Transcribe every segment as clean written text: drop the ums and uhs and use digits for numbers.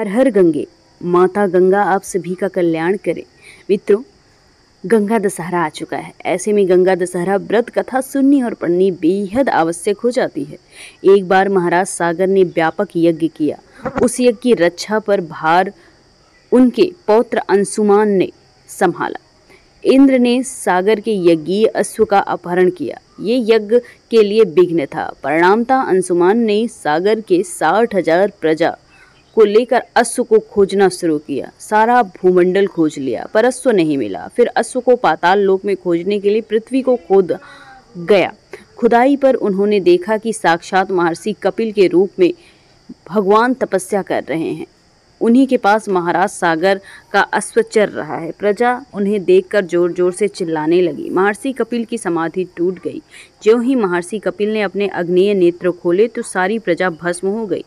हर हर गंगे, माता गंगा आप सभी का कल्याण करे। मित्रों, गंगा दशहरा आ चुका है। ऐसे में गंगा दशहरा व्रत कथा सुननी और पढ़नी बेहद आवश्यक हो जाती है। एक बार महाराज सागर ने व्यापक यज्ञ किया। उस यज्ञ की रक्षा पर भार उनके पौत्र अंशुमान ने संभाला। इंद्र ने सागर के यज्ञीय अश्व का अपहरण किया। ये यज्ञ के लिए विघ्न था। परिणामतः अंशुमान ने सागर के 60,000 प्रजा को लेकर अश्व को खोजना शुरू किया। सारा भूमंडल खोज लिया पर अश्व नहीं मिला। फिर अश्व को पाताल लोक में खोजने के लिए पृथ्वी को खोद गया। खुदाई पर उन्होंने देखा कि साक्षात महर्षि कपिल के रूप में भगवान तपस्या कर रहे हैं। उन्हीं के पास महाराज सागर का अश्व चर रहा है। प्रजा उन्हें देखकर जोर जोर से चिल्लाने लगी। महर्षि कपिल की समाधि टूट गई। ज्यों ही महर्षि कपिल ने अपने अग्नेय नेत्र खोले तो सारी प्रजा भस्म हो गई।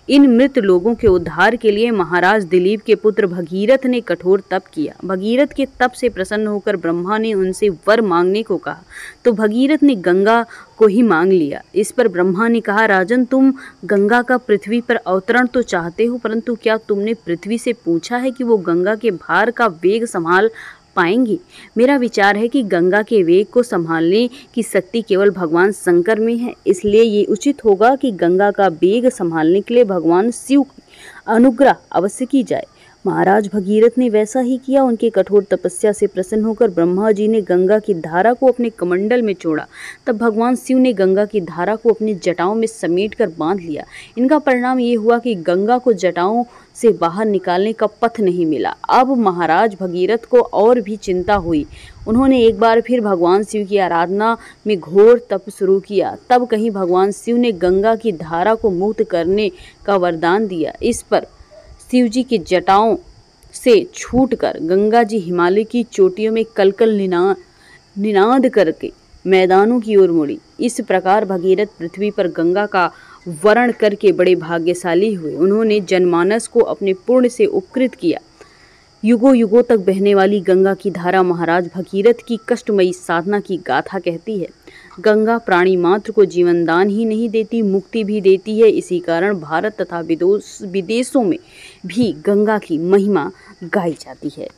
इन मृत लोगों के उद्धार के लिए महाराज दिलीप के पुत्र भगीरथ ने कठोर तप किया। भगीरथ के तप से प्रसन्न होकर ब्रह्मा ने उनसे वर मांगने को कहा तो भगीरथ ने गंगा को ही मांग लिया। इस पर ब्रह्मा ने कहा, राजन, तुम गंगा का पृथ्वी पर अवतरण तो चाहते हो, परंतु क्या तुमने पृथ्वी से पूछा है कि वो गंगा के भार का वेग संभाल पाएंगी? मेरा विचार है कि गंगा के वेग को संभालने की शक्ति केवल भगवान शंकर में है। इसलिए ये उचित होगा कि गंगा का वेग संभालने के लिए भगवान शिव की अनुग्रह अवश्य की जाए। महाराज भगीरथ ने वैसा ही किया। उनके कठोर तपस्या से प्रसन्न होकर ब्रह्मा जी ने गंगा की धारा को अपने कमंडल में छोड़ा। तब भगवान शिव ने गंगा की धारा को अपनी जटाओं में समेटकर बांध लिया। इनका परिणाम ये हुआ कि गंगा को जटाओं से बाहर निकालने का पथ नहीं मिला। अब महाराज भगीरथ को और भी चिंता हुई। उन्होंने एक बार फिर भगवान शिव की आराधना में घोर तप शुरू किया। तब कहीं भगवान शिव ने गंगा की धारा को मुक्त करने का वरदान दिया। इस पर शिव जी की जटाओं से छूटकर गंगा जी हिमालय की चोटियों में कलकल निनाद करके मैदानों की ओर मुड़ी। इस प्रकार भगीरथ पृथ्वी पर गंगा का वरण करके बड़े भाग्यशाली हुए। उन्होंने जनमानस को अपने पुण्य से उपकृत किया। युगों युगों तक बहने वाली गंगा की धारा महाराज भगीरथ की कष्टमयी साधना की गाथा कहती है। गंगा प्राणी मात्र को जीवन दान ही नहीं देती, मुक्ति भी देती है। इसी कारण भारत तथा विदेशों में भी गंगा की महिमा गाई जाती है।